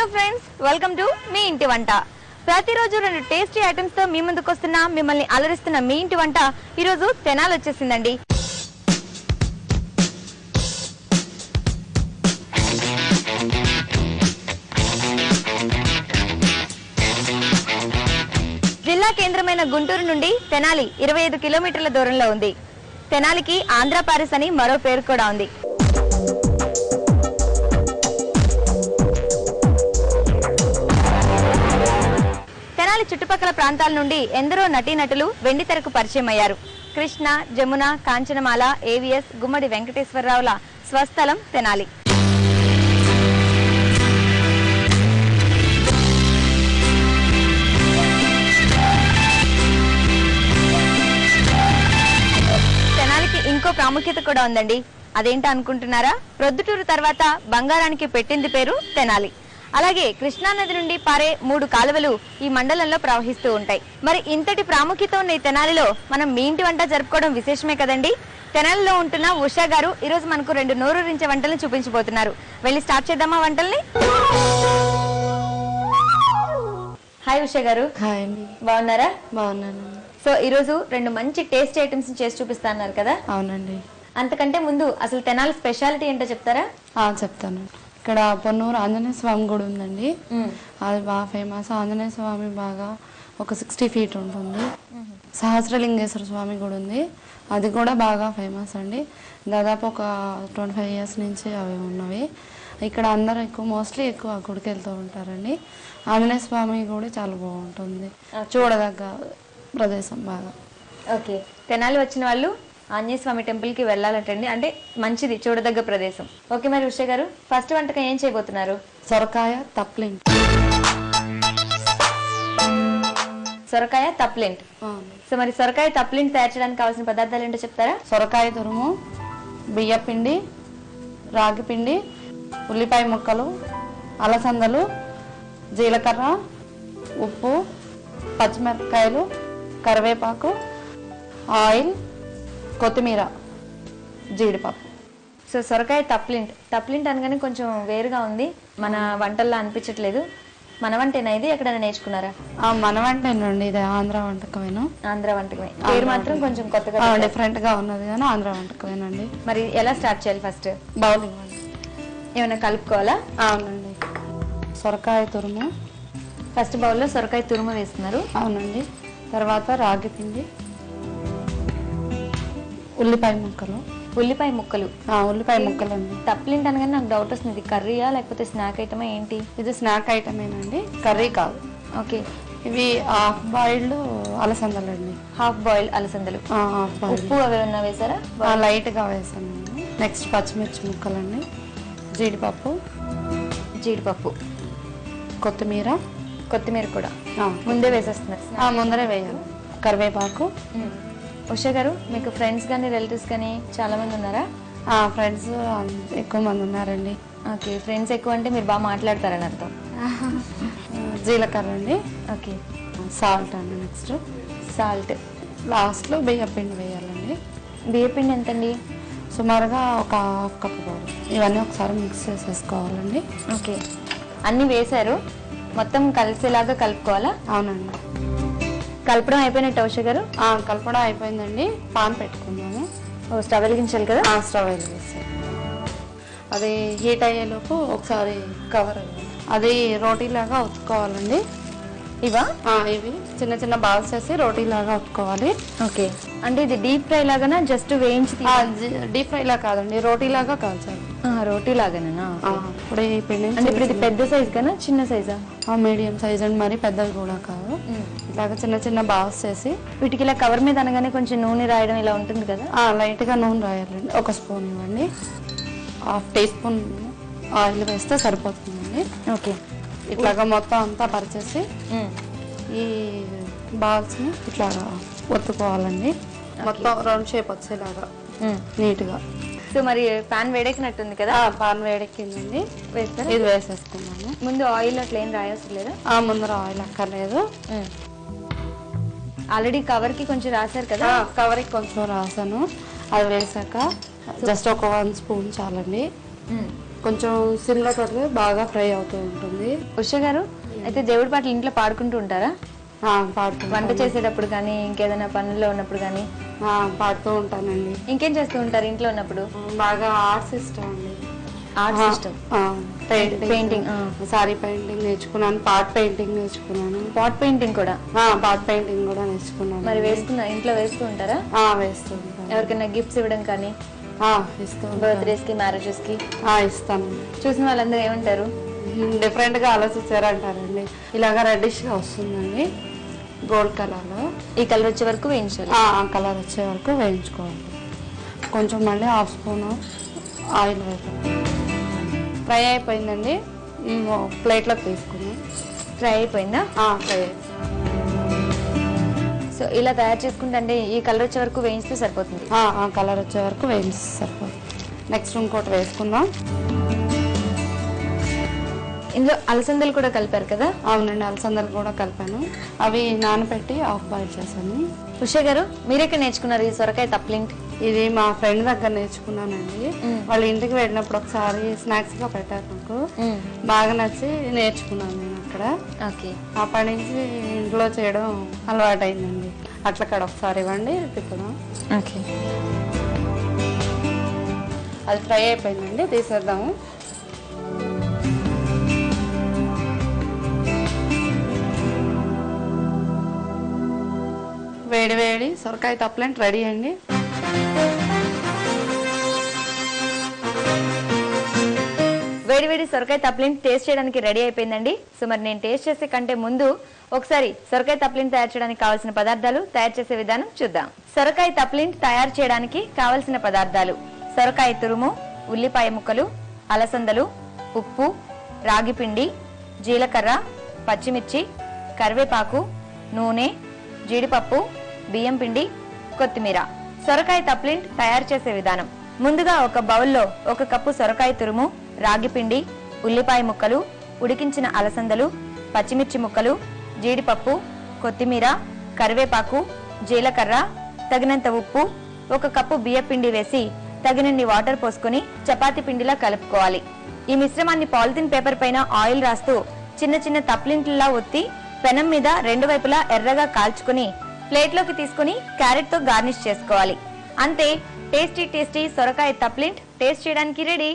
Hello friends, welcome to me ఇంటి వంట. ప్రతిరోజు రెండు టేస్టీ ఐటమ్స్ తో మీ ముందుకు వస్తున్న మిమ్మల్ని అలరిస్తున్న మీ ఇంటి వంట ఈ రోజు తెనాలి వచ్చేసిందండి. జిల్లా కేంద్రమైన గుంటూరు నుండి తెనాలి 25 కిలోమీటర్ల దూరంలో ఉంది. తెనాలికి ఆంధ్ర పారిస్ అని మరో పేరు కూడా ఉంది. తెనాలి చుట్టుపక్కల ప్రాంతాల నుండి ఎందరో నటీనటులు వెండితెరకు పరిచయం అయ్యారు. కృష్ణ, జమున, కాంచనమాల, ఏవిఎస్, గుమ్మడి వెంకటేశ్వరరావుల స్వస్థలం తెనాలి. తెనాలికి ఇంకో ప్రాముఖ్యత కూడా ఉందండి. అదేంటో అనుకుంటున్నారా? ప్రొద్దుటూరు తర్వాత బంగారానికి పెట్టింది పేరు తెనాలి. అలాగే కృష్ణానది నుండి పారే 3 కాలువలు ఈ మండలంలో ప్రవహిస్తూ ఉంటాయి. మరి ఇంతటి ప్రాముఖ్యత ఉన్న ఈ తెనాలిలో మనం మీ ఇంటి వంట జరుపుకోవడం విశేషమే కదండి. తెనాలిలో ఉంటున్న ఉషా గారు ఈ రోజు మనకు 2 నోరూరించే వంటలను చూపించబోతున్నారు. వెళ్ళి స్టార్ట్ చేద్దామా వంటల్ని? హాయ్ ఉషా గారు. హాయ్ అండి. బాగున్నారా? బాగున్నాను. సో ఈ రోజు 2 మంచి టేస్ట్ ఐటమ్స్ చేసి చూపిస్తున్నారు కదా? అవునండి. అంతకంటే ముందు అసలు తెనాలి స్పెషాలిటీ ఏంటో చెప్తారా? చెప్తాను. ఇక్కడ పొన్నూరు ఆంజనేయ స్వామి గుడి ఉందండి. అది బాగా ఫేమస్. ఆంజనేయ స్వామి బాగా ఒక 60 ఫీట్ ఉంటుంది. సహస్రలింగేశ్వర స్వామి గుడి ఉంది, అది కూడా బాగా ఫేమస్ అండి. దాదాపు ఒక 25 ఇయర్స్ నుంచి అవి ఉన్నవి. ఇక్కడ అందరూ మోస్ట్లీ ఎక్కువ గుడికి వెళ్తూ ఉంటారండి. ఆంజనేయ స్వామి కూడా చాలా బాగుంటుంది, చూడదగ్గ ప్రదేశం బాగా. ఓకే, తెనాలి వచ్చిన వాళ్ళు ఆంజనేయ స్వామి టెంపుల్ కి వెళ్ళాలంటండి, అంటే మంచిది, చూడదగ్గ ప్రదేశం. ఓకే, మరి ఉషా గారు ఫస్ట్ వంటకం ఏం చేయబోతున్నారు? సొరకాయ తప్లింట్. సొరకాయ తప్లింట్. సో మరి సొరకాయ తప్లింట్ తయారు చేయడానికి కావాల్సిన పదార్థాలు ఏంటో చెప్తారా? సొరకాయ తురుము, బియ్యపిండి, రాగి పిండి, ఉల్లిపాయ ముక్కలు, అలసందలు, జీలకర్ర, ఉప్పు, పచ్చిమిరపకాయలు, కరివేపాకు, ఆయిల్, కొత్తిమీర, జీడిపప్పు. సో సొరకాయ తప్లింట్ అనగానే కొంచెం వేరుగా ఉంది, మన వంటల్లో అనిపించట్లేదు. మన వంటేనా ఇది? ఎక్కడైనా నేర్చుకున్నారా? మన వంటేనండి, ఇది ఆంధ్ర వంటకమేనా? ఆంధ్ర వంటకమే, పేరు మాత్రం కొంచెం కొత్తగా డిఫరెంట్ గా ఉన్నది కానీ ఆంధ్ర వంటకమేనండి. మరి ఎలా స్టార్ట్ చేయాలి? ఫస్ట్ బౌల్ ఇవ్వండి. ఏమైనా కలుపుకోవాలా? అవునండి. సొరకాయ తురుము ఫస్ట్ బౌల్లో సొరకాయ తురుము వేస్తున్నారు. అవునండి. తర్వాత రాగి పిండి, ఉల్లిపాయ ముక్కలు. ఉల్లిపాయ ముక్కలు అండి. తప్లింట్ అనగానే నాకు డౌట్ వస్తుంది, ఇది కర్రీయా లేకపోతే స్నాక్ ఐటమా ఏంటి? ఇది స్నాక్ ఐటమేనండి, కర్రీ కాదు. ఓకే, ఇవి హాఫ్ బాయిల్డ్ అలసందలు అండి. హాఫ్ బాయిల్ అలసందలు. ఉప్పు అవి ఏమన్నా వేసారా? లైట్ గా వేసానండి. నెక్స్ట్ పచ్చిమిర్చి ముక్కలండి, జీడిపప్పు, కొత్తిమీర కూడా ముందే వేసేస్తున్నారు. ముందరే వేయాలి. కరివేపాకు. ఉషా గారు, మీకు ఫ్రెండ్స్ కానీ రిలేటివ్స్ కానీ చాలా మంది ఉన్నారా? ఫ్రెండ్స్ ఎక్కువ మంది ఉన్నారండి. ఓకే, ఫ్రెండ్స్ ఎక్కువ అంటే మీరు బాగా మాట్లాడతారని అర్థం. జీలకర్ర అండి. ఓకే, సాల్ట్ అండి. Next salt. లాస్ట్లో బియ్యపిండి వేయాలండి. బియ్యపిండి ఎంతండి? సుమారుగా ఒక హాఫ్ కప్ పౌడర్. ఇవన్నీ ఒకసారి మిక్స్ చేసేసుకోవాలండి. ఓకే, అన్నీ వేశారు, మొత్తం కలిసేలాగా కలుపుకోవాలా? అవునండి. కలపడం అయిపోయినట్టు ఉషా గారు? కలపడం అయిపోయిందండి. పాన్ పెట్టుకుందాము. స్టవ్ వెలిగించాలి కదా? స్టవ్ వెలిగిస్తాం. అది హీట్ అయ్యేలోపు ఒకసారి కవర్ అది రోటీలాగా ఒత్తుకోవాలండి. ఇవా? ఇవి చిన్న చిన్న బాల్స్ వేసి రోటీలాగా ఒత్తుకోవాలి. ఓకే, అంటే ఇది డీప్ ఫ్రై లాగానా, జస్ట్ వేయించి? డీప్ ఫ్రై లా కాదండి, రోటీలాగా కాల్చాలి. రోటీ లాగానా? ఇప్పుడు ఈ పిండి ఇప్పుడు ఇది పెద్ద సైజ్ కన్నా చిన్న సైజా? మీడియం సైజ్ అండి, మరి పెద్దది కూడా కాదు. ఇలాగ చిన్న చిన్న బాల్స్ చేసి వీటికి ఇలా కవర్ మీద అనగానే కొంచెం నూనె రాయడం ఇలా ఉంటుంది కదా? లైట్ గా నూనె రాయాలండి. ఒక స్పూన్ ఇవ్వండి. హాఫ్ టీ స్పూన్ ఆయిల్ వేస్తే సరిపోతుందండి. ఓకే, ఇట్లాగా మొత్తం అంతా పరిచేసి ఈ బాల్స్ ని ఇట్లాగా ఒత్తుకోవాలండి. మొత్తం రౌండ్ షేప్ వచ్చేలాగా నీట్ గా. సో మరి పాన్ వేడెక్కినట్టుంది కదా? పాన్ వేడెక్కిందండి. వేస్తే ఇది వేసేసుకున్నాము. ముందు ఆయిల్ అట్లా ఏం రాయవసరం లేదా? ముందర ఆయిల్ అక్కర్లేదు. ఆల్రెడీ కవర్ కి కొంచెం రాశారు కదా? కవర్ కి కొంచెం రాసాను. అది వేసాక జస్ట్ ఒక 1 స్పూన్ చాలండి. కొంచెం సిమ్లో పెడితే బాగా ఫ్రై అవుతూ ఉంటుంది. ఉష గారు, అయితే దేవుడి పాటలు ఇంట్లో పాడుకుంటూ ఉంటారా? పాడుతూ వంట చేసేటప్పుడు కానీ ఇంకేదైనా పనుల్లో ఉన్నప్పుడు కానీ పాడుతూ ఉంటానండి. ఇంకేం చేస్తూ ఉంటారు ఇంట్లో ఉన్నప్పుడు? బాగా ఆర్ట్స్ ఇష్టం అండి. ఆర్ట్స్ ఇష్టం. పెయింటింగ్, సారీ పెయింటింగ్ నేర్చుకున్నాను, పాట్ పెయింటింగ్ నేర్చుకున్నాను. పాట్ పెయింటింగ్ కూడా? పాట్ పెయింటింగ్ కూడా నేర్చుకున్నాను. మరి ఇంట్లో వేస్తూ ఉంటారా? వేస్తూ ఉంటాను. ఎవరికైనా గిఫ్ట్స్ ఇవ్వడం కానీ? ఇస్తూ బర్త్డేస్ కి, మ్యారేజెస్ కి ఇస్తాను. చూసిన వాళ్ళందరూ ఏమంటారు? డిఫరెంట్ గా ఆలోచించారంటారండి. ఇలాగా రెడ్డిష్ గా వస్తుందండి, గోల్డ్ కలర్ లో. ఈ కలర్ వచ్చే వరకు వేయించాలి. ఆ కలర్ వచ్చే వరకు వేయించుకోవాలి. కొంచెం మళ్ళీ హాఫ్ స్పూన్ ఆయిల్ వేయాలి. ఫ్రై అయిపోయిందండి, ప్లేట్లోకి తీసుకున్నాం. ఫ్రై అయిపోయిందా? ఫ్రై. సో ఇలా తయారు చేసుకుంటే అంటే ఈ కలర్ వచ్చే వరకు వేయిస్తే సరిపోతుంది? కలర్ వచ్చే వరకు వేయిస్తే సరిపోతుంది. నెక్స్ట్ ఇంకోటి వేసుకుందాం. ఇందులో అలసందలు కూడా కలిపారు కదా? అవునండి, అలసందలు కూడా కలిపాను. అవి నానబెట్టి హాఫ్ బాయిల్ చేశాను. ఉష గారు, మీరెక్కడ నేర్చుకున్నారు ఈ సొరకాయ తప్లింట్? ఇది మా ఫ్రెండ్ దగ్గర నేర్చుకున్నానండి. వాళ్ళ ఇంటికి వెళ్ళినప్పుడు ఒకసారి స్నాక్స్ గా పెట్టారు నాకు, బాగా నచ్చి నేర్చుకున్నాను నేను అక్కడ. అప్పటి నుంచి ఇంట్లో చేయడం అలవాటు అయిందండి. అట్లక్కడ ఒకసారి ఇవ్వండి తిప్పడం. అది ఫ్రై అయిపోయిందండి, తీసేద్దాము. వేడి వేడి సొరకాయ తప్లింట్ రెడీ అండి. వేడి వేడి సొరకాయ తప్లింట్ టేస్ట్ చేయడానికి రెడీ అయిపోయిందండి. సో మరి నేను టేస్ట్ చేసే కంటే ముందు ఒకసారి సొరకాయ తప్లింట్ తయారు చేయడానికి కావాల్సిన పదార్థాలు, తయారు చేసే విధానం చూద్దాం. సొరకాయ తప్లింట్ తయారు చేయడానికి కావలసిన పదార్థాలు: సొరకాయ తురుము, ఉల్లిపాయ ముక్కలు, అలసందలు, ఉప్పు, రాగి పిండి, జీలకర్ర, పచ్చిమిర్చి, కరివేపాకు, నూనె, జీడిపప్పు, బియ్యం పిండి, కొత్తిమీర. సొరకాయ తప్లింట్ తయారు చేసే విధానం: ముందుగా ఒక బౌల్లో 1 కప్పు సొరకాయ తురుము, రాగి పిండి, ఉల్లిపాయ ముక్కలు, ఉడికించిన అలసందలు, పచ్చిమిర్చి ముక్కలు, జీడిపప్పు, కొత్తిమీర, కరివేపాకు, జీలకర్ర, తగినంత ఉప్పు, 1 కప్పు బియ్యం పిండి వేసి తగినన్ని వాటర్ పోసుకొని చపాతీ పిండిలా కలుపుకోవాలి. ఈ మిశ్రమాన్ని పాలిథిన్ పేపర్ పైన ఆయిల్ రాస్తూ చిన్న చిన్న తప్లింట్లా ఒత్తి పెనం మీద 2 వైపులా ఎర్రగా కాల్చుకుని ప్లేట్లోకి తీసుకుని క్యారెట్ తో గార్నిష్ చేసుకోవాలి. అంతే, టేస్టీ టేస్టీ సొరకాయ తప్లింట్ టేస్ట్ చేయడానికి రెడీ.